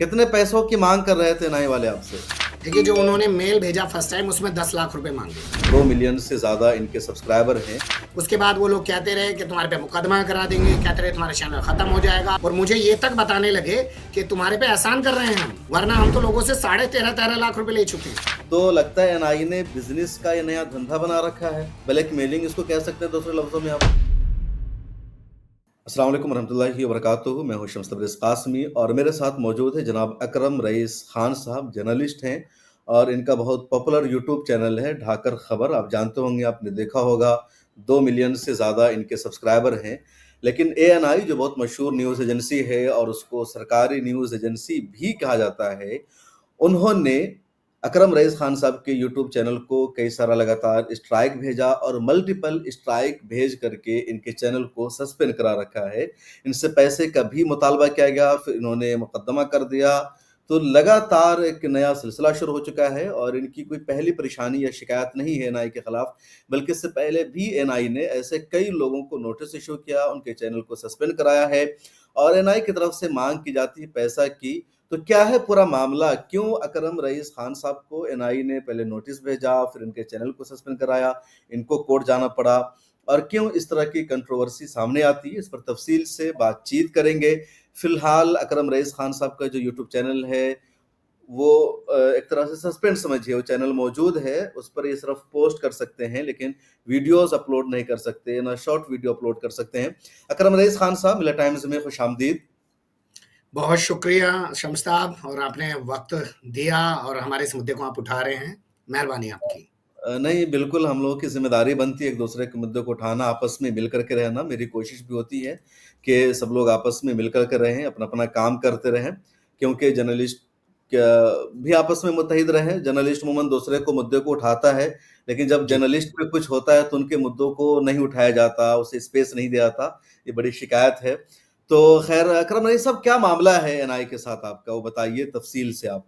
कितने पैसों की मांग कर रहे थे नाई वाले आपसे? देखिए, जो उन्होंने मेल भेजा फर्स्ट टाइम उसमें 10 लाख रुपए मांगे। 2 मिलियन से ज़्यादा इनके सब्सक्राइबर हैं। उसके बाद वो लोग कहते रहे कि तुम्हारे पे मुकदमा करा देंगे, कहते रहे तुम्हारा चैनल खत्म हो जाएगा, और मुझे ये तक बताने लगे कि तुम्हारे पे एहसान कर रहे हैं हम, वरना हम तो लोगों से 13.5 लाख रुपए ले चुके हैं। तो लगता है एनआई ने बिजनेस का ये नया धंधा बना रखा है, ब्लैकमेलिंग इसको कह सकते हैं दूसरे लफ्जों में आप। अस्सलाम वालेकुम रहमतुल्लाहि व बरकातुहू। मैं हूं शम्स तबरेज़ कासमी और मेरे साथ मौजूद है जनाब अकरम रईस खान साहब, जर्नलिस्ट हैं और इनका बहुत पॉपुलर यूट्यूब चैनल है ढाकर खबर। आप जानते होंगे, आपने देखा होगा, 2 मिलियन से ज़्यादा इनके सब्सक्राइबर हैं। लेकिन एएनआई जो बहुत मशहूर न्यूज़ एजेंसी है और उसको सरकारी न्यूज़ एजेंसी भी कहा जाता है, उन्होंने अकरम रईस खान साहब के यूट्यूब चैनल को कई सारा लगातार स्ट्राइक भेजा और मल्टीपल स्ट्राइक भेज करके इनके चैनल को सस्पेंड करा रखा है। इनसे पैसे का भी मुतालबा किया गया, फिर इन्होंने मुकदमा कर दिया। तो लगातार एक नया सिलसिला शुरू हो चुका है और इनकी कोई पहली परेशानी या शिकायत नहीं है एनआई के खिलाफ, बल्कि इससे पहले भी एनआई ने ऐसे कई लोगों को नोटिस इशू किया, उनके चैनल को सस्पेंड कराया है और एनआई की तरफ से मांग की जाती है पैसा की। तो क्या है पूरा मामला? क्यों अकरम रईस खान साहब को एनआई ने पहले नोटिस भेजा, फिर इनके चैनल को सस्पेंड कराया, इनको कोर्ट जाना पड़ा और क्यों इस तरह की कंट्रोवर्सी सामने आती है, इस पर तफसील से बातचीत करेंगे। फिलहाल अकरम रईस खान साहब का जो यूट्यूब चैनल है वो एक तरह से सस्पेंड समझिए, वो चैनल मौजूद है, उस पर ये सिर्फ पोस्ट कर सकते हैं लेकिन वीडियोस अपलोड नहीं कर सकते, ना शॉर्ट वीडियो अपलोड कर सकते हैं। अकरम रईस खान साहब, मिला टाइम्स में खुशामदीद। बहुत शुक्रिया शम्स साहब, और आपने वक्त दिया और हमारे इस मुद्दे को आप उठा रहे हैं, मेहरबानी आपकी। नहीं, बिल्कुल हम लोगों की ज़िम्मेदारी बनती है एक-दूसरे के मुद्दे को उठाना, आपस में मिल कर के रहना। मेरी कोशिश भी होती है कि सब लोग आपस में मिल कर के रहें, अपना-अपना काम करते रहें, क्योंकि जर्नलिस्ट भी आपस में मुत्तहिद रहें। जर्नलिस्ट अमूमन दूसरे को मुद्दे को उठाता है, लेकिन जब जी। जर्नलिस्ट पे कुछ होता है तो उनके मुद्दों को नहीं उठाया जाता, उसे स्पेस नहीं दिया जाता, ये बड़ी शिकायत है। तो खैर अकरम ये सब क्या मामला है एनआई के साथ आपका, वो बताइए तफ़सील से आप।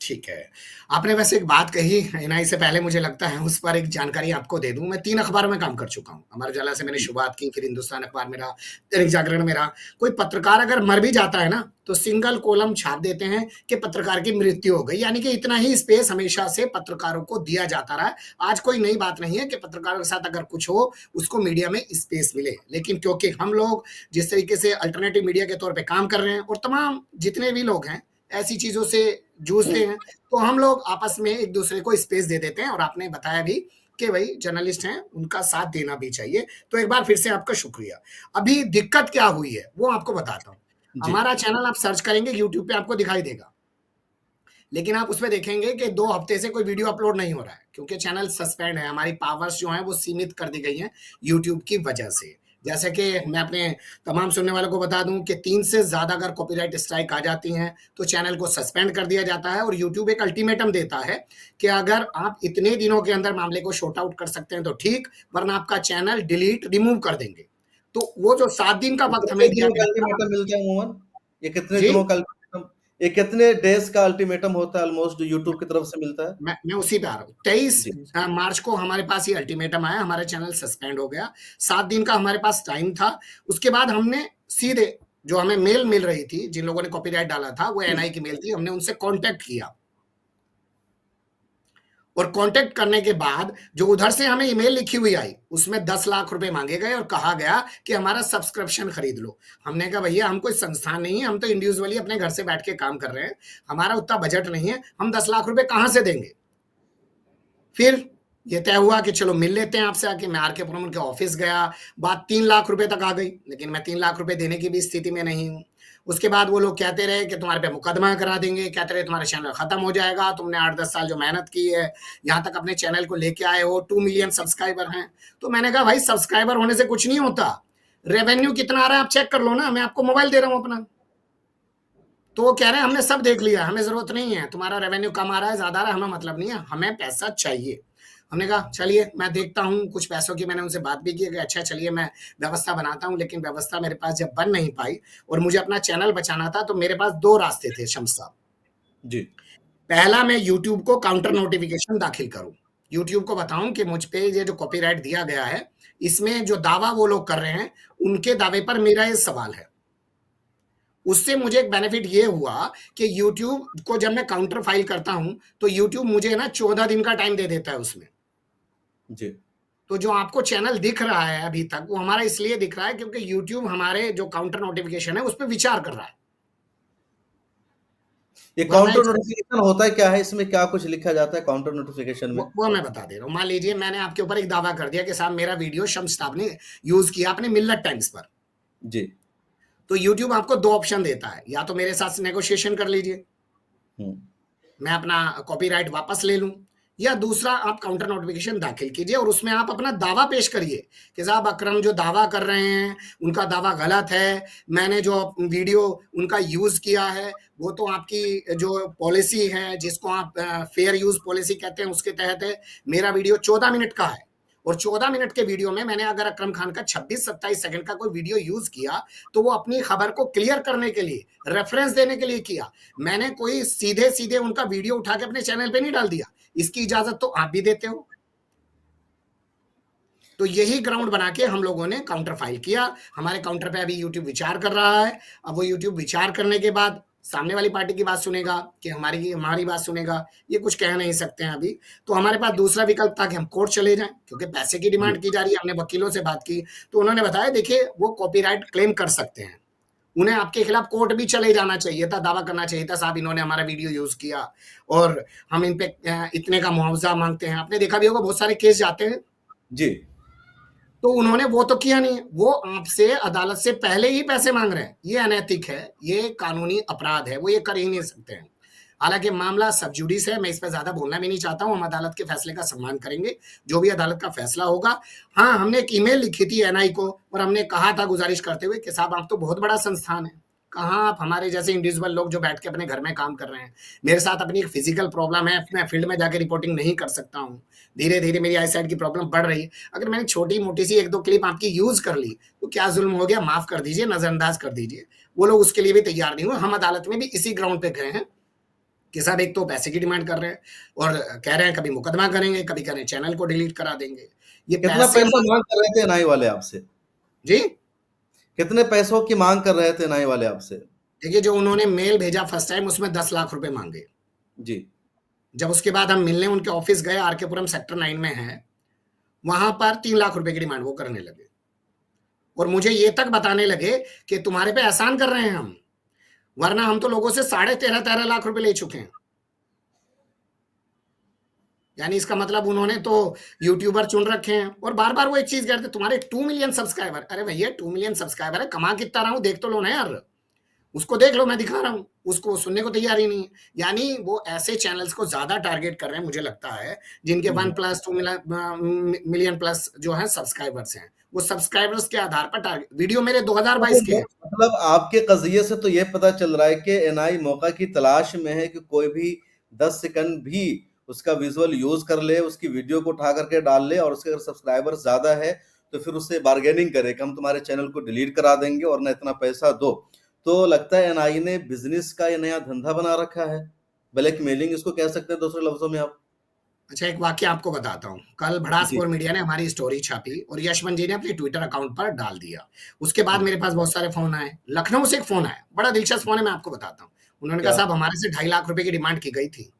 ठीक है। आपने वैसे एक बात कही एनआई से पहले, मुझे लगता है उस पर एक जानकारी आपको दे दूँ। मैं 3 अखबारों में काम कर चुका हूँ। अमर उजाला से मैंने जी, शुरुआत की, फिर हिंदुस्तान अखबार में रहा, दैनिक जागरण में रहा। कोई पत्रकार अगर मर भी जाता है ना, तो सिंगल कॉलम छाप देते हैं कि पत्रकार की मृत्यु हो गई, यानी कि इतना ही स्पेस हमेशा से पत्रकारों को दिया जाता रहा है। आज कोई नई बात नहीं है कि पत्रकारों के साथ अगर कुछ हो, उसको मीडिया में स्पेस मिले। लेकिन क्योंकि हम लोग जिस तरीके से अल्टरनेटिव मीडिया के तौर पे काम कर रहे हैं और तमाम जितने भी लोग हैं, ऐसी चीज़ों से जूझते हैं, तो हम लोग आपस में एक दूसरे को स्पेस दे देते हैं, और आपने बताया भी कि भाई जर्नलिस्ट हैं, उनका साथ देना भी चाहिए। तो एक बार फिर से आपका शुक्रिया। अभी दिक्कत क्या हुई है वो आपको बताता हूँ। जी। हमारा चैनल आप सर्च करेंगे यूट्यूब पे, आपको दिखाई देगा, लेकिन आप उसमें देखेंगे कि 2 हफ्ते से कोई वीडियो अपलोड नहीं हो रहा है, क्योंकि चैनल सस्पेंड है। हमारी पावर्स जो हैं वो सीमित कर दी गई हैं यूट्यूब की वजह से। जैसे कि मैं अपने तमाम सुनने वालों को बता दूं कि 3 से ज़्यादा अगर कॉपीराइट स्ट्राइक आ जाती हैं, तो चैनल को सस्पेंड कर दिया जाता है, और यूट्यूब एक अल्टीमेटम देता है कि अगर आप इतने दिनों के अंदर मामले को सॉर्ट आउट कर सकते हैं तो ठीक, वरना आपका चैनल डिलीट रिमूव कर देंगे। तो वो जो 7 दिन का वक़्त कितने हमें दिया दिनों का गया था। अल्टीमेटम मिलता है अमूमन? ये कितने जी? दिनों का अल्टीमेटम, ये कितने डेज़ का अल्टीमेटम होता है ऑलमोस्ट जो यूट्यूब की तरफ से मिलता है? मैं उसी पे आ रहा हूँ। 23 जी। मार्च को हमारे पास ये अल्टीमेटम आया, हमारा चैनल सस्पेंड हो गया। 7 दिन का हमारे पास टाइम था। उसके बाद हमने सीधे, जो हमें मेल मिल रही थी, जिन लोगों ने कॉपीराइट डाला था, वो एनआई की मेल थी, हमने उनसे कॉन्टैक्ट किया। और कॉन्टैक्ट करने के बाद जो उधर से हमें ईमेल लिखी हुई आई, उसमें 10 लाख रुपए मांगे गए और कहा गया कि हमारा सब्सक्रिप्शन खरीद लो। हमने कहा भैया, हम कोई संस्थान नहीं है, हम तो इंडिविजुअली अपने घर से बैठ के काम कर रहे हैं, हमारा उतना बजट नहीं है, हम 10 लाख रुपए कहाँ से देंगे। फिर ये तय हुआ कि चलो मिल लेते हैं आपसे आके। मैं आर के पुरम उनके ऑफिस गया, बात 3 लाख रुपए तक आ गई, लेकिन मैं 3 लाख रुपए देने की भी स्थिति में नहीं हूँ। उसके बाद वो लोग कहते रहे कि तुम्हारे पे मुकदमा करा देंगे, कहते रहे तुम्हारा चैनल खत्म हो जाएगा, तुमने 8-10 साल जो मेहनत की है, यहाँ तक अपने चैनल को लेके आए हो, 2 मिलियन सब्सक्राइबर हैं। तो मैंने कहा भाई, सब्सक्राइबर होने से कुछ नहीं होता, रेवेन्यू कितना आ रहा है आप चेक कर लो ना, मैं आपको मोबाइल दे रहा हूँ अपना। तो वो कह रहे हैं हमने सब देख लिया, हमें जरूरत नहीं है, तुम्हारा रेवेन्यू कम आ रहा है, ज्यादा आ रहा है, हमें मतलब नहीं है, हमें पैसा चाहिए। हमने कहा चलिए मैं देखता हूँ, कुछ पैसों की मैंने उनसे बात भी की कि अच्छा चलिए मैं व्यवस्था बनाता हूँ। लेकिन व्यवस्था मेरे पास जब बन नहीं पाई और मुझे अपना चैनल बचाना था, तो मेरे पास 2 रास्ते थे शम्स साहब। जी। पहला, मैं यूट्यूब को काउंटर नोटिफिकेशन दाखिल करूँ, यूट्यूब को बताऊँ कि मुझ पे ये जो कॉपीराइट दिया गया है, इसमें जो दावा वो लोग कर रहे हैं, उनके दावे पर मेरा ये सवाल है। उससे मुझे एक बेनिफिट ये हुआ कि यूट्यूब को जब मैं काउंटर फाइल करता हूं तो यूट्यूब मुझे ना 14 दिन का टाइम दे देता है उसमें। जी। तो जो आपको चैनल दिख रहा है अभी तक वो हमारा इसलिए दिख रहा है क्योंकि यूट्यूब हमारे जो काउंटर नोटिफिकेशन है उस पर विचार कर रहा है। ये वरना काउंटर नोटिफिकेशन होता है क्या है? इसमें क्या कुछ लिखा जाता है काउंटर नोटिफिकेशन में? वो मैं बता दे रहा हूँ। मान लीजिए मैंने आपके ऊपर एक दावा कर दिया कि साहब मेरा वीडियो शम्स साहब ने यूज किया अपने मिल्लत टाइम्स पर, जी। तो यूट्यूब आपको दो ऑप्शन देता है, या तो मेरे साथ नेगोशिएशन कर लीजिए, हुँ। मैं अपना कॉपीराइट वापस ले लूं, या दूसरा आप काउंटर नोटिफिकेशन दाखिल कीजिए और उसमें आप अपना दावा पेश करिए कि साहब अकरम जो दावा कर रहे हैं उनका दावा गलत है, मैंने जो वीडियो उनका यूज किया है वो तो आपकी जो पॉलिसी है जिसको आप फेयर यूज पॉलिसी कहते हैं उसके तहत है, मेरा वीडियो 14 मिनट का है और 14 मिनट के वीडियो में मैंने अगर अकरम खान का 26-27 सेकंड का कोई वीडियो यूज किया तो वो अपनी खबर को क्लियर करने के लिए, रेफरेंस देने के लिए किया। मैंने कोई सीधे सीधे उनका वीडियो उठा के अपने चैनल पे नहीं डाल दिया, इसकी इजाजत तो आप भी देते हो। तो यही ग्राउंड बना के हम लोगों ने काउंटर फाइल किया। हमारे काउंटर पे अभी यूट्यूब विचार कर रहा है। अब वो यूट्यूब विचार करने के बाद सामने वाली पार्टी की बात सुनेगा कि हमारी बात सुनेगा, ये कुछ कह नहीं सकते हैं अभी। तो हमारे पास दूसरा विकल्प था कि हम कोर्ट चले जाएं, क्योंकि पैसे की जी। डिमांड की जा रही है। हमने वकीलों से बात की तो उन्होंने बताया देखिए वो कॉपीराइट क्लेम कर सकते हैं, उन्हें आपके खिलाफ कोर्ट भी चले जाना चाहिए था, दावा करना चाहिए था साहब इन्होंने हमारा वीडियो यूज किया और हम इन पे इतने का मुआवजा मांगते हैं। आपने देखा भी होगा बहुत सारे केस जाते हैं। जी। तो उन्होंने वो तो किया नहीं, वो आपसे अदालत से पहले ही पैसे मांग रहे हैं। ये अनैतिक है, ये कानूनी अपराध है, वो ये कर ही नहीं सकते हैं। हालांकि मामला सब जुडिस है, मैं इस पर ज्यादा बोलना भी नहीं चाहता हूं। हम अदालत के फैसले का सम्मान करेंगे, जो भी अदालत का फैसला होगा। हाँ, हमने एक ईमेल लिखी थी एनआई को और हमने कहा था गुजारिश करते हुए कि साहब आप तो बहुत बड़ा संस्थान है, कहाँ आप हमारे जैसे इंडिविजुअल लोग जो बैठ के अपने घर में काम कर रहे हैं, मेरे साथ अपनी एक फिजिकल प्रॉब्लम है, मैं फील्ड में जाकर रिपोर्टिंग नहीं कर सकता हूँ, धीरे धीरे मेरी आई साइड की प्रॉब्लम बढ़ रही है, अगर मैंने छोटी मोटी सी एक दो क्लिप आपकी यूज कर ली तो क्या जुल्म हो गया, माफ कर दीजिए, नजरअंदाज कर दीजिए। वो लोग उसके लिए भी तैयार नहीं हुए। हम अदालत में भी इसी ग्राउंड पे गए हैं कि साहब एक तो पैसे की डिमांड कर रहे हैं और कह रहे हैं कभी मुकदमा करेंगे, कभी कह रहे हैं चैनल को डिलीट करा देंगे। ये कितना पैसे पैसा माँग कर रहे थे एनआई वाले आपसे? जी कितने पैसों की माँग कर रहे थे एनआई वाले आपसे? देखिए, जो उन्होंने मेल भेजा फर्स्ट टाइम उसमें 10 लाख रुपए मांगे। जी। जब उसके बाद हम मिलने उनके ऑफिस गए, आरकेपुरम सेक्टर 9 में है, वहां पर 3 लाख रुपए की डिमांड वो करने लगे और मुझे ये तक बताने लगे कि तुम्हारे पे एहसान कर रहे हैं हम, वरना हम तो लोगों से 13.5 लाख रुपए ले चुके हैं। यानी इसका मतलब उन्होंने तो यूट्यूबर चुन रखे हैं और बार बार वो एक चीज कहते तुम्हारे 2 मिलियन सब्सक्राइबर। अरे भैया 2 मिलियन सब्सक्राइबर है, कमा कितना रहा हूं देख तो लो ना यार, उसको देख लो, मैं दिखा रहा हूं, उसको सुनने को तैयार ही नहीं है। यानी वो ऐसे चैनल्स को ज्यादा टारगेट कर रहे हैं मुझे लगता है जिनके हुँ, 1 हुँ। प्लस 2 मिलियन प्लस जो है सब्सक्राइबर्स हैं, वो सब्सक्राइबर्स के आधार पर टारगेट। वीडियो मेरे 2022 के हैं। मतलब आपके कज़िये से तो ये पता चल रहा है कि एनआई मौका की तलाश में है कि कोई भी 10 सेकंड भी उसका विज़ुअल यूज़ कर ले, उसकी वीडियो को उठा करके डाल ले और उसके अगर सब्सक्राइबर्स ज़्यादा है, तो फिर उससे बार्गेनिंग करे कि हम तुम्हारे चैनल को डिलीट करा देंगे और ना इतना पैसा दो। तो लगता है एनआई ने बिज़नेस का ये नया धंधा बना रखा है। ब्लैकमेलिंग इसको कह सकते हैं दूसरे लफ्ज़ों में आप। अच्छा, एक वाक्य आपको बताता हूँ। कल जी। भड़ासपुर मीडिया ने हमारी स्टोरी छापी और यशवंत जी ने अपने ट्विटर अकाउंट पर डाल दिया। उसके बाद हुँ। मेरे पास बहुत सारे फ़ोन आए। लखनऊ से एक फ़ोन आया, बड़ा दिलचस्प फ़ोन है, मैं आपको बताता हूँ। उन्होंने कहा क्या? साहब हमारे से 2.5 लाख रुपए की डिमांड की गई थी।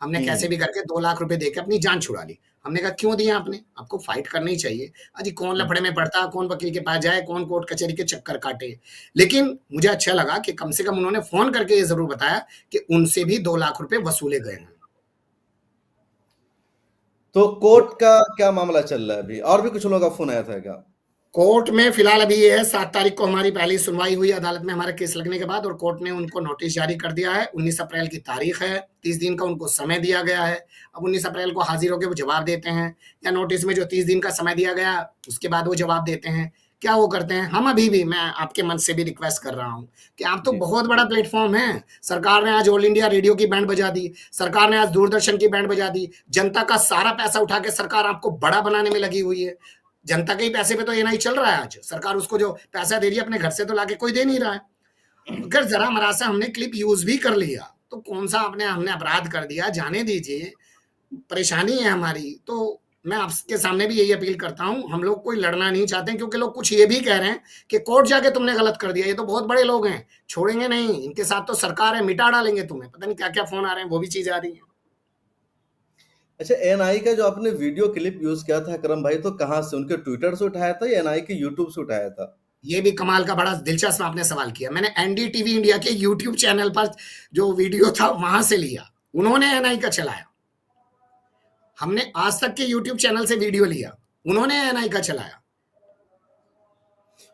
हमने हुँ। कैसे भी करके 2 लाख रुपए देके अपनी जान छुड़ा ली। हमने कहा क्यों दिया आपने? आपको फाइट करनी चाहिए। अजी कौन हुँ। लफड़े में पड़ता है, कौन वकील के पास जाए, कौन कोर्ट कचहरी के चक्कर काटे। लेकिन मुझे अच्छा लगा कि कम से कम उन्होंने फ़ोन करके ये ज़रूर बताया कि उनसे भी 2 लाख रुपए वसूले गए हैं। तो कोर्ट का क्या मामला चल रहा है अभी? और भी कुछ लोगों का फ़ोन आया था क्या? कोर्ट में फिलहाल अभी ये है 7 तारीख को हमारी पहली सुनवाई हुई अदालत में हमारा केस लगने के बाद और कोर्ट ने उनको नोटिस जारी कर दिया है। 19 अप्रैल की तारीख है, 30 दिन का उनको समय दिया गया है। अब 19 अप्रैल को हाजिर होकर वो जवाब देते हैं या नोटिस में जो 30 दिन का समय दिया गया उसके बाद वो जवाब देते हैं। क्या वो करते हैं? हम अभी भी, मैं आपके मन से भी रिक्वेस्ट कर रहा हूँ कि आप तो जी। बहुत बड़ा प्लेटफ़ॉर्म है। सरकार ने आज ऑल इंडिया रेडियो की बैंड बजा दी, सरकार ने आज दूरदर्शन की बैंड बजा दी। जनता का सारा पैसा उठा के सरकार आपको बड़ा बनाने में लगी हुई है। जनता के ही पैसे पे तो एनआई चल रहा है आज। सरकार उसको जो पैसा दे रही है अपने घर से तो लाके कोई दे नहीं रहा है। अगर ज़रा-मरा सा हमने क्लिप यूज़ भी कर लिया, तो कौन-सा हमने अपराध कर दिया, जाने दीजिए। परेशानी है हमारी, तो मैं आपके सामने भी यही अपील करता हूँ, हम लोग कोई लड़ना नहीं चाहते हैं, क्योंकि लोग कुछ ये भी कह रहे हैं कि कोर्ट जाके तुमने गलत कर दिया, ये तो बहुत बड़े लोग हैं, छोड़ेंगे नहीं, इनके साथ तो सरकार है, मिटा डालेंगे तुम्हें। पता नहीं क्या-क्या फ़ोन आ रहे हैं, वो भी चीज़ें आ रही हैं। अच्छा, एएनआई का जो आपने वीडियो क्लिप यूज़ किया था अकरम भाई, तो कहाँ से? उनके ट्विटर से उठाया था या एएनआई के यूट्यूब से उठाया था? ये भी कमाल का बड़ा दिलचस्प आपने सवाल किया। मैंने एनडीटीवी इंडिया के यूट्यूब चैनल पर जो वीडियो था वहाँ से लिया। उन्होंने एएनआई का चलाया। हमने आज तक के यूट्यूब चैनल से वीडियो लिया, उन्होंने एएनआई का चलाया।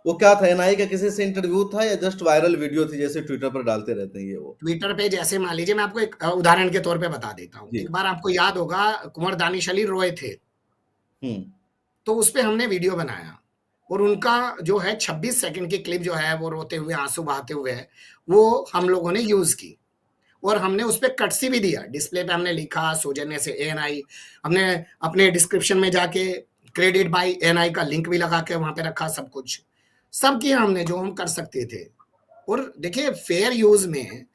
वो क्या था, एएनआई का किसी से इंटरव्यू था या जस्ट वायरल वीडियो थी जैसे ट्विटर पर डालते रहते हैं ये वो? ट्विटर पे जैसे मान लीजिए, मैं आपको एक उदाहरण के तौर पे बता देता हूँ। जी। एक बार आपको याद होगा, कुंवर दानिश अली रॉय थे, हुँ। तो उसपे हमने वीडियो बनाया और उनका जो है 26 सेकंड की क्लिप जो है वो रोते हुए, आँसू बहाते हुए है, वो हम लोगों ने यूज़ की और हमने उसपे कटसी भी दिया। डिस्प्ले पे हमने लिखा सौजन्य से एएनआई, हमने अपने डिस्क्रिप्शन में जाके क्रेडिट बाय एएनआई का लिंक भी लगा के वहाँ पे रखा सब कुछ। सब किया हमने जो हम कर सकते थे। और देखिए फेयर यूज़ में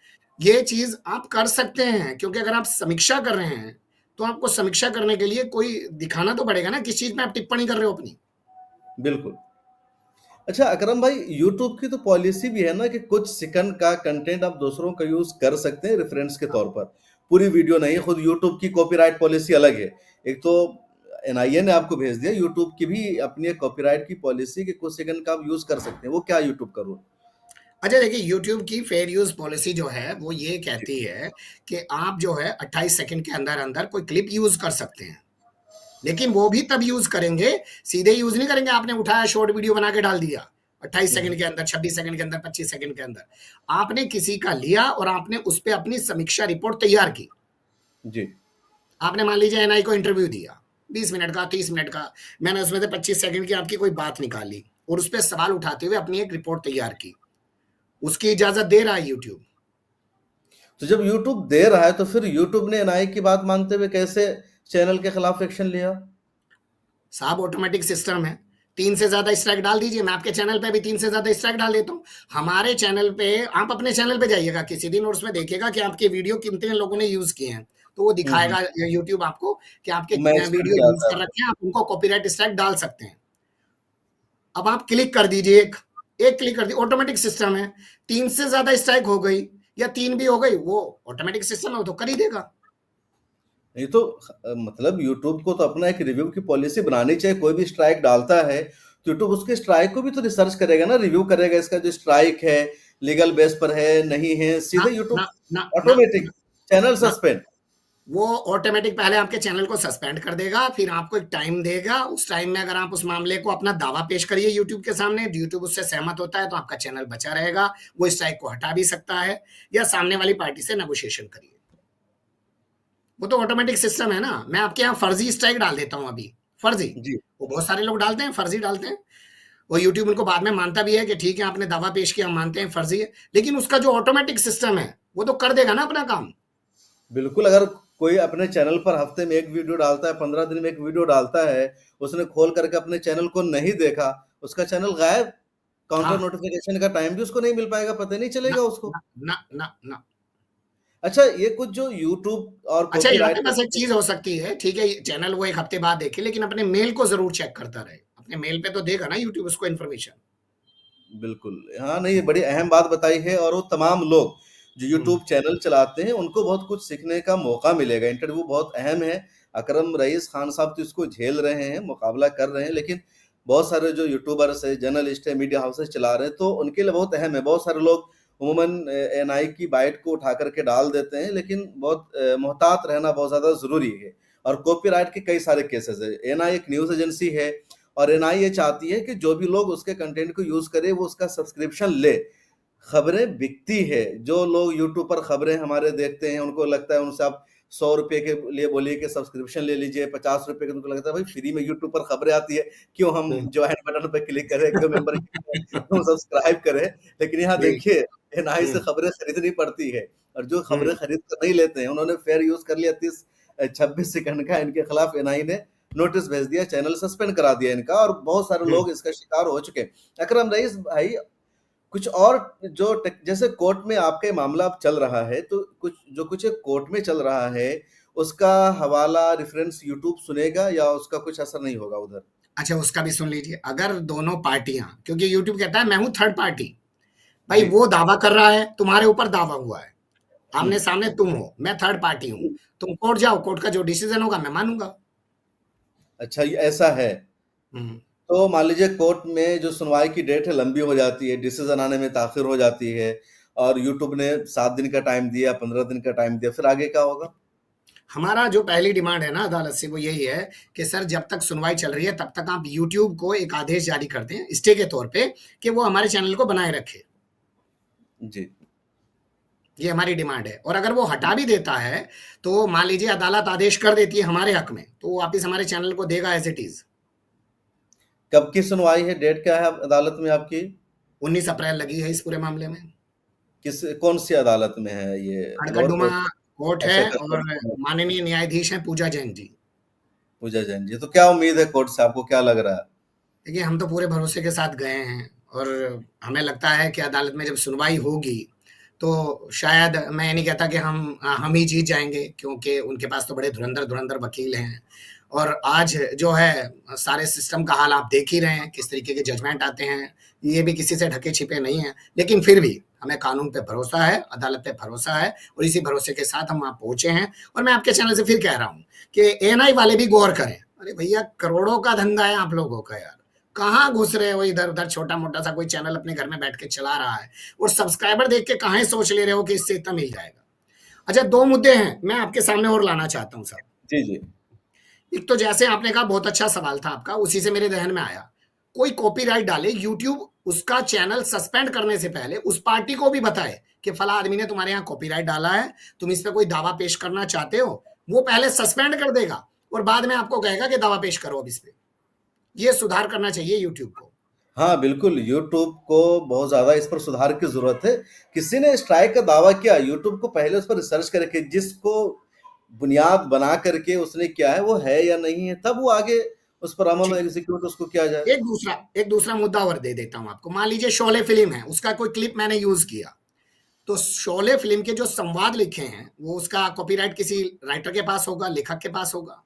ये चीज़ आप कर सकते हैं, क्योंकि अगर आप समीक्षा कर रहे हैं, तो आपको समीक्षा करने के लिए कोई दिखाना तो पड़ेगा ना किस चीज़ में आप टिप्पणी कर रहे हो अपनी। बिल्कुल। अच्छा अकरम भाई, यूट्यूब की तो पॉलिसी भी है ना कि कुछ सेकंड का कंटेंट आप दूसरों का यूज़ कर सकते हैं रेफरेंस के तौर पर। पूरी वीडियो नहीं, खुद यूट्यूब की कॉपीराइट पॉलिसी अलग है। एक तो एनआईए ने आपको भेज दिया, यूट्यूब की भी अपनी एक कॉपीराइट की पॉलिसी कि कुछ सेकंड का आप यूज़ कर सकते हैं। वो क्या यूट्यूब का रूल? अच्छा देखिए, यूट्यूब की फेयर यूज़ पॉलिसी जो है, वो ये जी। कहती है कि आप जो है 28 सेकंड के अंदर-अंदर कोई क्लिप यूज़ कर सकते हैं। लेकिन वो भी तब यूज़ करेंगे, सीधे यूज़ नहीं करेंगे, आपने उठाया शॉर्ट वीडियो बना के डाल दिया। 28 हुँ, हुँ। सेकंड के अंदर, 26 सेकंड के अंदर, 25 सेकंड के अंदर। आपने किसी का लिया और आपने उस पे अपनी समीक्षा रिपोर्ट तैयार की। जी। आपने मान लीजिए एनआई को इंटरव्यू दिया, 20 मिनट का, 30 मिनट का, मैंने उसमें से 25 सेकंड की आपकी कोई बात निकाली और उस पे सवाल उठाते हुए अपनी एक रिपोर्ट तैयार की। उसकी इजाज़त दे रहा है यूट्यूब। तो जब यूट्यूब दे रहा है तो फिर यूट्यूब ने एनआई की बात मानते हुए कैसे चैनल के खिलाफ एक्शन लिया? साहब ऑटोमेटिक सिस्टम है, 3 से ज़्यादा स्ट्राइक डाल दीजिए, मैं आपके चैनल पे भी 3 से ज़्यादा स्ट्राइक डाल देता हूँ। हमारे चैनल पे आप अपने चैनल पे जाइएगा किसी दिन और उसमें देखिएगा कि आपके वीडियो कितने लोगों ने यूज़ किए हैं। तो वो हुँ, हुँ। दिखाएगा यूट्यूब आपको कि आपके मैच वीडियो करके यूज़ आता कर है। रखे हैं, आप उनको कॉपीराइट स्ट्राइक डाल सकते हैं। अब आप क्लिक कर दीजिए एक क्लिक कर दी, ऑटोमेटिक सिस्टम है, 3 से ज़्यादा स्ट्राइक हो गई या 3 भी हो गई, वो ऑटोमेटिक सिस्टम है, वो तो कर ही देगा। नहीं तो मतलब यूट्यूब को तो अपना एक रिव्यू की पॉलिसी बनानी चाहिए। कोई भी स्ट्राइक डालता है, तो यूट्यूब उसके स्ट्राइक को भी तो रिसर्च करेगा ना, रिव्यू करेगा इसका जो स्ट्राइक है, लीगल बेस पर है, नहीं है, ना, सीधे यूट्यूब ना, ना, ना, ऑटोमेटिक ना, चैनल ना। सस्पेंड। वो ऑटोमेटिक पहले आपके चैनल को सस्पेंड कर देगा, फिर आपको एक टाइम देगा, उस टाइम में अगर आप उस मामले को अपना दावा पेश करिए यूट्यूब के सामने, यूट्यूब उससे सहमत होता है तो आपका चैनल बचा रहेगा, वो स्ट्राइक को हटा भी सकता है या सामने वाली पार्टी से नेगोशिएशन करिए। वो तो ऑटोमेटिक सिस्टम है ना, मैं आपके यहाँ फर्जी स्ट्राइक डाल देता हूँ अभी, फर्जी। जी। वो बहुत सारे लोग डालते हैं, फर्जी डालते हैं और यूट्यूब उनको बाद में मानता भी है कि ठीक है आपने दावा पेश किया, हम मानते हैं फर्जी है, लेकिन उसका जो ऑटोमेटिक सिस्टम है, वो तो कर देगा ना अपना काम। बिल्कुल, अगर कोई अपने चैनल पर हफ्ते में 1 वीडियो डालता है, 15 दिन में 1 वीडियो डालता है, उसने खोल करके अपने चैनल को नहीं देखा, उसका चैनल गायब। काउंटर हाँ, नोटिफ़िकेशन का टाइम भी उसको नहीं मिल पाएगा, पता ही नहीं ना, चलेगा उसको। ना, ना, ना, ना। अच्छा, ये कुछ जो यूट्यूब और अच्छा, यहाँ कॉपीराइट पे बस एक चीज़ हो सकती है, ठीक है, चैनल वो 1 हफ्ते बाद देखे, लेकिन अपने मेल को ज़रूर चेक करता रहे। अपने मेल पे तो देगा ना यूट्यूब उसको इन्फॉर्मेशन। बिल्कुल। हाँ, नहीं, ये बड़ी अहम बात बताई है और वो तमाम लोग जो हुँ, यूट्यूब चैनल चलाते हैं, उनको बहुत कुछ सीखने का मौका मिलेगा। इंटरव्यू बहुत अहम है। अकरम रईस खान साहब तो इसको झेल रहे हैं, मुकाबला कर रहे हैं, लेकिन बहुत सारे जो यूट्यूबर्स हैं, जर्नलिस्ट हैं, मीडिया हाउसेस चला रहे हैं, तो उनके लिए बहुत अहम है। बहुत सारे लोग अमूमन एएनआई की बाइट को उठा कर के डाल देते हैं, लेकिन बहुत मोहतात रहना बहुत ज़्यादा ज़रूरी है और कॉपीराइट के कई सारे केसेज़ हैं। एएनआई एक न्यूज़ एजेंसी है और एनआई ये चाहती है कि जो भी लोग उसके कंटेंट को यूज़ करे वो उसका सब्सक्रिप्शन ले। खबरें बिकती है, जो लोग यूट्यूब पर खबरें हमारे देखते हैं उनको लगता है उनसे आप ₹100 के लिए बोलिए कि सब्सक्रिप्शन ले लीजिए, ₹50 का उनको लगता है भाई फ्री में यूट्यूब पर खबरें आती है, क्यों हम हुँ, ज्वाइन बटन पे क्लिक करें, क्यों मेंबरशिप लें, क्यों सब्सक्राइब करें। लेकिन यहाँ जी, देखिए एनआई से हुँ, खबरें खरीदनी पड़ती है और जो हुँ, खबरें खरीद कर नहीं लेते हैं उन्होंने फेयर यूज़ कर लिया 26 सेकंड का, इनके खिलाफ एनआई ने नोटिस भेज दिया, चैनल सस्पेंड करा दिया इनका और बहुत सारे हुँ। लोग इसका शिकार हो चुके हैं। अकरम रईस भाई, कुछ और जो जैसे कोर्ट में आपका मामला अब चल रहा है, तो कुछ एक कोर्ट में चल रहा है, उसका हवाला रेफरेंस यूट्यूब सुनेगा या उसका कुछ असर नहीं होगा उधर? अच्छा, उसका भी सुन लीजिए। अगर दोनों पार्टियां, क्योंकि यूट्यूब कहता है मैं हूं थर्ड पार्टी, भाई जी। वो दावा कर रहा है, तुम्हारे ऊपर दावा हुआ है, हुँ। आमने सामने तुम हो, मैं थर्ड पार्टी हूं, तुम कोर्ट जाओ, कोर्ट का जो डिसीजन होगा मैं मानूंगा। अच्छा, ये ऐसा है। हम्म। तो मान लीजिए कोर्ट में जो सुनवाई की डेट है लंबी हो जाती है, डिसीज़न आने में ताख़िर हो जाती है और यूट्यूब ने 7 दिन का टाइम दिया, 15 दिन का टाइम दिया, फिर आगे क्या होगा? हमारा जो पहली डिमांड है ना अदालत से वो यही है कि सर जब तक सुनवाई चल रही है तब तक आप यूट्यूब को एक आदेश जारी कर दें स्टे के तौर पे कि वो हमारे चैनल को बनाए रखे। जी। ये हमारी डिमांड है, और अगर वो हटा भी देता है तो मान लीजिए अदालत आदेश कर देती है हमारे हक में, तो वो वापिस हमारे चैनल को देगा एज इट इज। कब की सुनवाई है? डेट क्या है अदालत में आपकी? 19 अप्रैल लगी है इस पूरे मामले में। किस कौन-सी अदालत में है ये? Lower कड़कड़डुमा court? कोर्ट है, अच्छा, और कड़कड़दुमा। माननीय न्यायाधीश हैं पूजा जैन जी। पूजा जैन जी। तो क्या उम्मीद है कोर्ट से, आपको क्या लग रहा है? देखिए, हम तो पूरे भरोसे के साथ गए हैं, और हमें लगता है कि अदालत में जब सुनवाई होगी, तो शायद मैं ये नहीं कहता कि हम ही जीत जाएँगे, क्योंकि उनके पास तो बड़े धुरंधर-धुरंधर वकील हैं। और आज जो है सारे सिस्टम का हाल आप देख ही रहे हैं, किस तरीके के जजमेंट आते हैं। ये भी किसी से ढके-छिपे नहीं हैं, लेकिन फिर भी हमें कानून पे भरोसा है, अदालत पे भरोसा है, और इसी भरोसे के साथ हम वहाँ पहुँचे हैं। और मैं आपके चैनल से फिर कह रहा हूँ कि एएनआई वाले भी गौर करें। अरे भैया, करोड़ों का धंधा है आप लोगों का यार। कहाँ घुस रहे हो इधर-उधर, छोटा-मोटा सा कोई चैनल अपने घर में बैठ के चला रहा है, और सब्सक्राइबर देख के कहाँ ही सोच ले रहे हो कि इससे इतना मिल जाएगा। अच्छा, 2 मुद्दे हैं, मैं आपके सामने और लाना चाहता हूँ साहब। जी, जी। एक तो जैसे आपने कहा, बहुत अच्छा सवाल था आपका, उसी से मेरे ज़हन में आया। कोई कॉपीराइट डाले, यूट्यूब उसका चैनल सस्पेंड करने से पहले उस पार्टी को भी बताए कि फला आदमी ने तुम्हारे यहाँ कॉपीराइट डाला है, तुम इस पे कोई दावा पेश करना चाहते हो, वो पहले सस्पेंड कर देगा और बाद में आपको कहेगा कि दावा पेश करो अब इस पे। ये सुधार करना चाहिए यूट्यूब को। हाँ, बिल्कुल, यूट्यूब को बहुत ज़्यादा इस पर सुधार की ज़रूरत है। किसी ने स्ट्राइक का दावा किया, यूट्यूब को पहले उस पर रिसर्च करे कि जिसको बुनियाद बना करके उसने किया है, वो है या नहीं है, तब वो आगे उस पर अमल ठीक। एग्ज़ीक्यूट उसको किया जाए। एक दूसरा मुद्दा और दे देता हूँ आपको। मान लीजिए शोले फ़िल्म है, उसका कोई क्लिप मैंने यूज़ किया, तो शोले फ़िल्म के जो संवाद लिखे हैं, वो उसका कॉपीराइट किसी राइटर के पास होगा, लेखक के पास होगा।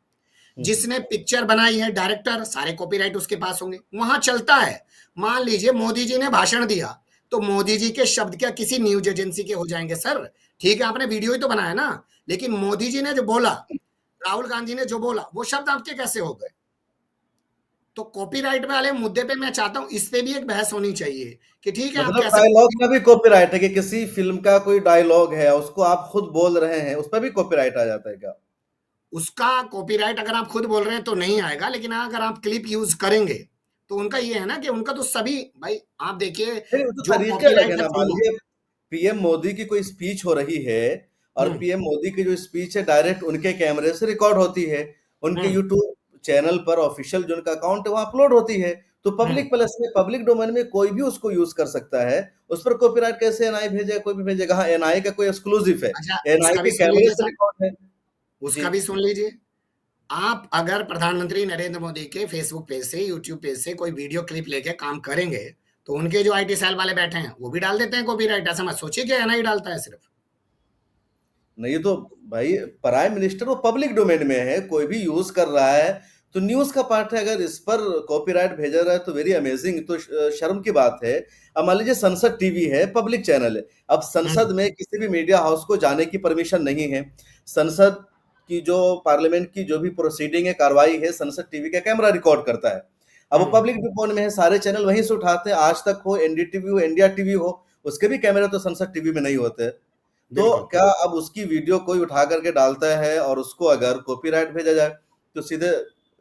हुँ, हुँ। जिसने पिक्चर बनाई है, डायरेक्टर, सारे कॉपीराइट उसके पास होंगे। वहाँ चलता है। मान लीजिए मोदी जी ने भाषण दिया, तो मोदी जी के शब्द क्या किसी न्यूज़ एजेंसी के हो जाएँगे सर? ठीक है, आपने वीडियो ही तो बनाया ना, लेकिन मोदी जी ने जो बोला, राहुल गांधी ने जो बोला, वो शब्द आपके कैसे हो गए? तो कॉपीराइट वाले मुद्दे पे मैं चाहता हूँ इस पे भी एक बहस होनी चाहिए कि ठीक है, आप मतलब कह सकते डायलॉग हैं का भी कॉपीराइट है कि किसी फ़िल्म का कोई डायलॉग है, उसको आप खुद बोल रहे हैं, उस पे भी कॉपीराइट आ जाता है क्या? उसका कॉपीराइट अगर आप खुद बोल रहे हैं तो नहीं आएगा, लेकिन अगर आप क्लिप यूज़ करेंगे, तो उनका ये है ना कि उनका तो सभी भाई आप देखिए नहीं, वो तो जो तरीके अलग है कॉपीराइट है ना, मान फ़िल्मों। लीजिए पीएम मोदी की कोई स्पीच हो रही है और हुँ, पीएम मोदी की जो स्पीच है डायरेक्ट उनके कैमरे से रिकॉर्ड होती है, उनके हुँ, यूट्यूब चैनल पर ऑफ़िशियल जो उनका अकाउंट है वहाँ अपलोड होती है, तो हुँ। पब्लिक प्लेस में पब्लिक डोमेन में कोई भी उसको यूज़ कर सकता है, उस पर कॉपीराइट कैसे एनआई भेजेगा, कोई भी भेजेगा। हाँ, एनआई का कोई एक्सक्लूसिव है, अच्छा, एनआई उसका भी के सुन कैमरे लीजिए से साहब, रिकॉर्ड है। जी। उसका भी सुन लीजिए। आप अगर प्रधानमंत्री नरेंद्र मोदी के फ़ेसबुक पेज से, यूट्यूब पेज से कोई वीडियो क्लिप लेके काम करेंगे, तो उनके जो आईटी सेल वाले बैठे हैं, वो भी डाल देते हैं कॉपीराइट। ऐसा मत सोचिए कि एनआई डालता है सिर्फ़। नहीं तो भाई प्राइम मिनिस्टर वो पब्लिक डोमेन में है, कोई भी यूज़ कर रहा है, तो न्यूज़ का पार्ट है, अगर इस पर कॉपीराइट भेजा रहा है तो वेरी अमेज़िंग, तो शर्म की बात है। अब मान लीजिए संसद टीवी है, पब्लिक चैनल है, अब हुँ, संसद में किसी भी मीडिया हाउस को जाने की परमिशन नहीं है। संसद की जो पार्लियामेंट की जो भी प्रोसीडिंग है, कार्रवाई है, संसद टीवी का कैमरा रिकॉर्ड करता है। अब वो हुँ, पब्लिक डोमेन में है, सारे चैनल वहीं से उठाते हैं, आज तक हो, एनडीटीवी हो, इंडिया टीवी हो, उसके भी कैमरे तो संसद टीवी में नहीं होते। तो बिल्कुल। क्या अब उसकी वीडियो कोई उठा करके डालता है और उसको अगर कॉपीराइट भेजा जाए, तो सीधे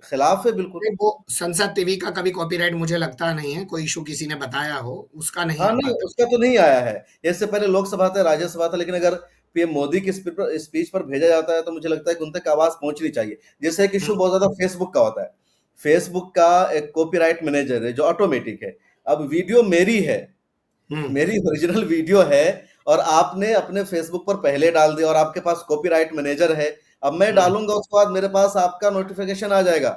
खिलाफ है बिल्कुल। नहीं, वो संसद टीवी का कभी कॉपीराइट मुझे लगता नहीं है, कोई इश्यू किसी ने बताया हो, उसका नहीं हाँ, आ नहीं पाता। उसका तो नहीं आया है। इससे पहले लोकसभा था, राज्यसभा था, लेकिन अगर पीएम मोदी की स्पीच पर भेजा जाता है, तो मुझे लगता है कि उन तक आवाज़ पहुँचनी चाहिए। जैसे एक हुँ, इश्यू बहुत ज़्यादा फेसबुक का होता है। फेसबुक का एक कॉपीराइट मैनेजर है, जो ऑटोमेटिक है। अब वीडियो मेरी है, हुँ, मेरी ओरिजिनल वीडियो है और आपने अपने फेसबुक पर पहले डाल दिया और आपके पास कॉपीराइट मैनेजर है। अब मैं हुँ, डालूँगा उसके बाद मेरे पास आपका नोटिफ़िकेशन आ जाएगा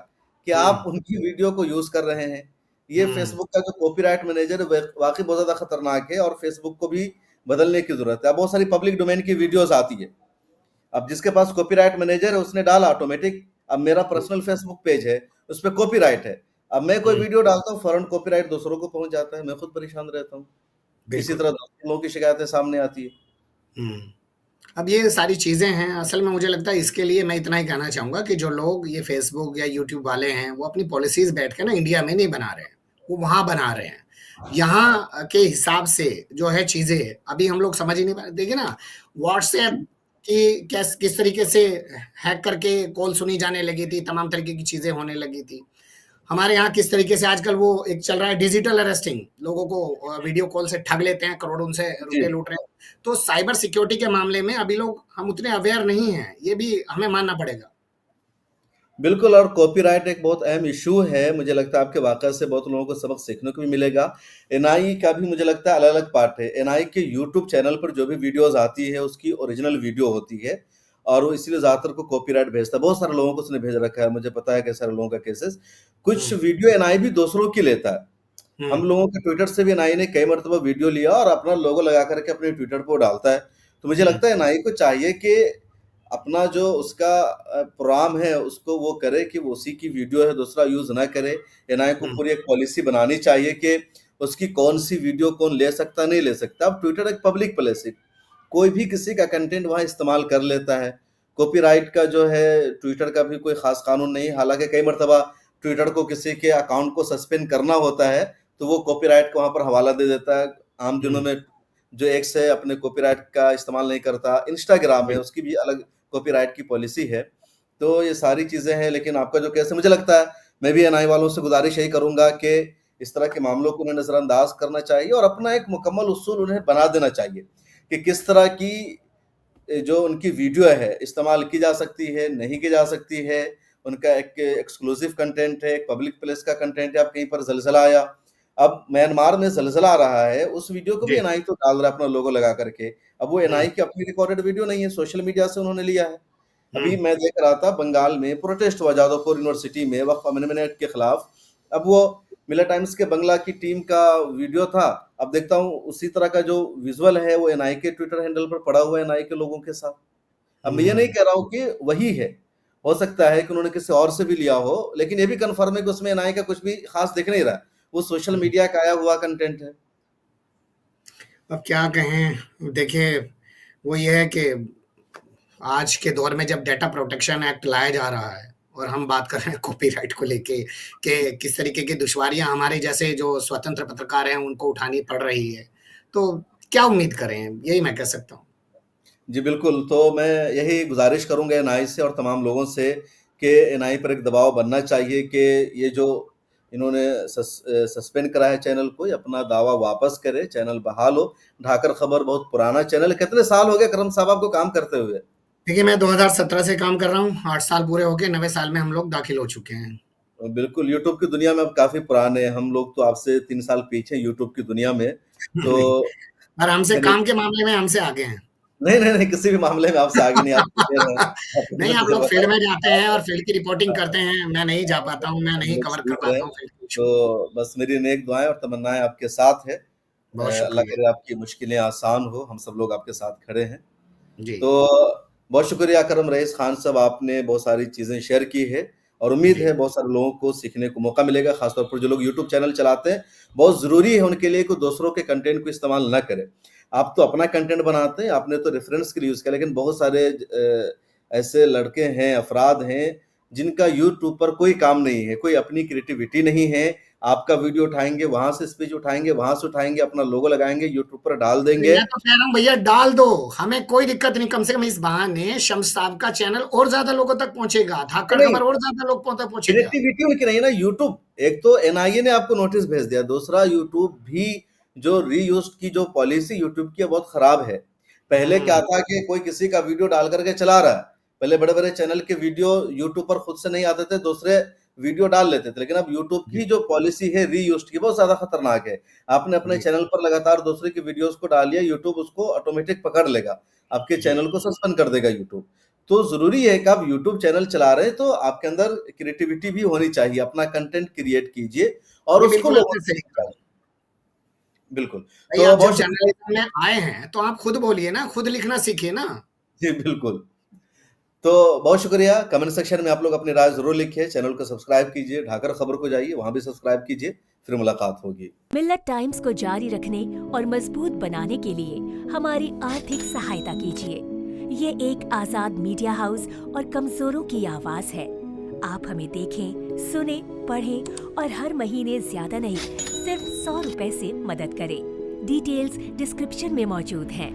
कि हुँ, आप उनकी वीडियो को यूज़ कर रहे हैं। ये हुँ। फेसबुक का जो कॉपीराइट मैनेजर है वाक़ई बहुत ज़्यादा खतरनाक है और फेसबुक को भी बदलने की ज़रूरत है। अब बहुत सारी पब्लिक डोमेन की वीडियोज़ आती है। अब जिसके पास कॉपीराइट मैनेजर है उसने डाला ऑटोमेटिक, अब मेरा पर्सनल फेसबुक पेज है, उस पे कॉपीराइट है। अब मैं कोई हुँ, वीडियो डालता हूँ, फौरन कॉपीराइट दूसरों को पहुँच जाता है, मैं खुद परेशान रहता हूँ। इसी बिल्कुल। तरह दूसरे लोगों की शिकायतें सामने आती है। हुँ। अब ये सारी चीज़ें हैं, असल में मुझे लगता है इसके लिए मैं इतना ही कहना चाहूँगा कि जो लोग ये फ़ेसबुक या यूट्यूब वाले हैं, वो अपनी पॉलिसीज़ बैठ के ना इंडिया में नहीं बना रहे हैं, वो वहाँ बना रहे हैं। यहाँ के हिसाब से जो है चीज़ें, अभी हम लोग समझ ही नहीं पा रहे। देखिए ना, व्हाट्सऐप की किस तरीके से हैक करके कॉल सुनी जाने लगी थी, तमाम तरीके की चीज़ें होने लगी थी। हमारे यहाँ किस तरीके से आजकल वो एक चल रहा है डिजिटल अरेस्टिंग, लोगों को वीडियो कॉल से ठग लेते हैं, करोड़ों उनसे जी। रुपए लूट रहे हैं। तो साइबर सिक्योरिटी के मामले में अभी लोग हम उतने अवेयर नहीं हैं, ये भी हमें मानना पड़ेगा। बिल्कुल, और कॉपीराइट एक बहुत अहम इश्यू है, मुझे लगता है आपके वाक़या से बहुत लोगों को सबक सीखने को भी मिलेगा। एनआई का भी मुझे लगता है अलग-अलग पार्ट है। एनआई के यूट्यूब चैनल पर जो भी वीडियोज़ आती है, उसकी ओरिजिनल वीडियो होती है और वो इसीलिए ज़्यादातर को कॉपीराइट भेजता है। बहुत सारे लोगों को उसने भेज रखा है, मुझे पता है कई सारे लोगों का केसेज़। कुछ हुँ, वीडियो एनआई भी दूसरों की लेता है। हुँ, हम लोगों के ट्विटर से भी एनआई ने कई मर्तबा वीडियो लिया और अपना लोगो लगा कर के अपने ट्विटर पे वो डालता है। तो मुझे हुँ, लगता है एनआई को चाहिए कि अपना जो उसका प्रोग्राम है उसको वो करे कि वो उसी की वीडियो है, दूसरा यूज़ ना करे। एनआई को हुँ, पूरी एक पॉलिसी बनानी चाहिए कि उसकी कौन-सी वीडियो कौन ले सकता, नहीं ले सकता। अब ट्विटर एक पब्लिक प्लेस है, कोई भी किसी का कंटेंट वहाँ इस्तेमाल कर लेता है। कॉपीराइट का जो है ट्विटर का भी कोई ख़ास कानून नहीं है, हालाँकि कई मर्तबा ट्विटर को किसी के अकाउंट को सस्पेंड करना होता है, तो वो कॉपीराइट का वहाँ पर हवाला दे देता है। आम दिनों हुँ, में जो एक्स है अपने कॉपीराइट का इस्तेमाल नहीं करता, इंस्टाग्राम है बिल उसकी भी अलग कॉपीराइट की पॉलिसी है। तो ये सारी चीज़ें हैं, लेकिन आपका जो केस है मुझे लगता है मैं भी एनआई वालों से गुज़ारिश यही करूँगा कि इस तरह के मामलों को उन्हें नज़रअंदाज करना चाहिए और अपना एक मुकम्मल उसूल उन्हें बना देना चाहिए कि किस तरह की जो उनकी वीडियो है इस्तेमाल की जा सकती है, नहीं की जा सकती है। उनका एक एक्सक्लूसिव कंटेंट है, एक पब्लिक प्लेस का कंटेंट है, अब कहीं पर ज़लज़ला आया। अब म्यांमार में ज़लज़ला आ रहा है, उस वीडियो को भी जी, एनआई तो डाल रहा है अपना लोगो लगा कर के। अब वो हुँ, एनआई की अपनी रिकॉर्डेड वीडियो नहीं है, सोशल मीडिया से उन्होंने लिया है। हुँ, अभी मैं देख रहा था बंगाल में प्रोटेस्ट हुआ जादवपुर यूनिवर्सिटी में वक़्फ़ अमेंडमेंट के खिलाफ। अब वो मिलर टाइम्स के बंगला की टीम का वीडियो था। अब देखता हूँ उसी तरह का जो विज़ुअल है वो एनआई के ट्विटर हैंडल पर पड़ा हुआ है एनआई के लोगों के साथ। अब मैं ये नहीं हुँ, कह रहा हूँ कि वही है। हो सकता है कि उन्होंने किसी और से भी लिया हो, लेकिन ये भी कन्फर्म है कि उसमें एनआई का कुछ भी ख़ास दिख नहीं रहा। वो सोशल हुँ। मीडिया का आया हुआ कंटेंट है। अब क्या कहें, देखिए, वो ये है कि आज के दौर में जब डेटा प्रोटेक्शन एक्ट लाया जा रहा है और हम बात कर रहे हैं कॉपीराइट को लेके कि किस तरीके की दुश्वारियां हमारे जैसे जो स्वतंत्र पत्रकार हैं उनको उठानी पड़ रही है, तो क्या उम्मीद करें, यही मैं कह सकता हूँ। जी, बिल्कुल, तो मैं यही गुज़ारिश करूँगा एनआई से और तमाम लोगों से कि एनआई पर एक दबाव बनना चाहिए कि ये जो इन्होंने सस्पेंड करा है चैनल को, ये अपना दावा वापस करे, चैनल बहाल हो। ढाकर खबर बहुत पुराना चैनल है, कितने साल हो गए करम साहब आपको काम करते हुए? देखिए, मैं 2017 से काम कर रहा हूँ, 8 साल पूरे हो गए, 9वें साल में हम लोग दाखिल हो चुके हैं। बिल्कुल, यूट्यूब की दुनिया में अब काफ़ी पुराने हैं, हम लोग तो आपसे 3 साल पीछे हैं यूट्यूब की दुनिया में, नहीं, तो और हमसे चलिए काम के मामले में हमसे आगे हैं। नहीं, नहीं, नहीं, किसी भी मामले में आपसे आगे नहीं, आप सीनियर हैं, आपको नहीं, मुझे आप लोग तजुर्बा फील्ड में जाते हैं और फील्ड की रिपोर्टिंग है। करते हैं, मैं नहीं जा पाता हूँ, मैं हम नहीं लोग कवर कर सीख रहे पाता हैं, हूँ फील्ड के इश्यू। तो बस मेरी नेक दुआएँ और तमन्नाएँ आपके साथ है। बहुत अल्लाह शुक्रिया। करे आपकी मुश्किलें आसान हो, हम सब लोग आपके साथ खड़े हैं। जी, तो बहुत शुक्रिया करम रईस खान साहब, आपने बहुत सारी चीज़ें शेयर की है और उम्मीद जी। है बहुत सारे लोगों को सीखने को मौका मिलेगा, ख़ास तौर पर जो लोग यूट्यूब चैनल चलाते हैं, बहुत ज़रूरी है उनके लिए कि दूसरों के कंटेंट को इस्तेमाल ना करें। आप तो अपना कंटेंट बनाते हैं, आपने तो रेफ़रेंस के लिए यूज़ किया, लेकिन बहुत सारे ऐसे लड़के हैं, अफ़राद हैं, जिनका यूट्यूब पर कोई काम नहीं है, कोई अपनी क्रिएटिविटी नहीं है। आपका वीडियो उठाएँगे, वहाँ से स्पीच उठाएँगे, वहाँ से उठाएँगे, अपना लोगो लगाएँगे, यूट्यूब पर डाल अरे देंगे। मैं तो कह रहा हूँ भैया डाल दो, हमें कोई दिक्कत नहीं, कम से कम इस बहाने शम्स साहब का चैनल और ज़्यादा लोगों तक पहुँचेगा, धाकड़ नहीं, खबर और ज़्यादा लोग तक पहुँचेगा। क्रिएटिविटी उनकी नहीं है ना यूट्यूब। एक तो एनआईए ने आपको नोटिस भेज दिया, दूसरा यूट्यूब भी जो रीयूज़ की जो पॉलिसी यूट्यूब की है बहुत खराब है। पहले क्या हुँ, था कि कोई किसी का वीडियो डाल कर के चला रहा है। पहले बड़े-बड़े चैनल के वीडियो यूट्यूब पर खुद से नहीं आते थे, दूसरे वीडियो डाल लेते थे। लेकिन अब यूट्यूब जी, की जो पॉलिसी है रीयूज़ की बहुत ज़्यादा खतरनाक है। आपने अपने जी, चैनल पर लगातार दूसरे की वीडियोज़ को डालिए, यूट्यूब उसको ऑटोमेटिक पकड़ लेगा। आपके जी। चैनल को सस्पेंड कर देगा यूट्यूब। तो ज़रूरी है कि आप यूट्यूब चैनल चला रहे हैं तो आपके अंदर क्रिएटिविटी भी होनी चाहिए, अपना कंटेंट क्रिएट कीजिए और जी, उसको बिल्कुल लोगों आपने तक सही कहा। पहुँचाइए। बिल्कुल, भई तो आप जब बहुत शुक्रिया। जर्नलिज़्म में आए हैं, तो आप खुद बोलिए ना, खुद लिखना सीखिए ना। जी, बिल्कुल। तो बहुत शुक्रिया। कमेंट सेक्शन में आप लोग अपनी राय ज़रूर लिखिए, चैनल को सब्सक्राइब कीजिए, ढाकर खबर को जाइए, वहाँ भी सब्सक्राइब कीजिए। फिर मुलाकात होगी। मिल्लत टाइम्स को जारी रखने और मजबूत बनाने के लिए हमारी आर्थिक सहायता कीजिए। ये एक आजाद मीडिया हाउस और कमजोरों की आवाज है। आप हमें देखें, सुने, पढ़ें और हर महीने ज्यादा नहीं, सिर्फ 100 रुपए से मदद करें। डिटेल्स डिस्क्रिप्शन में मौजूद हैं।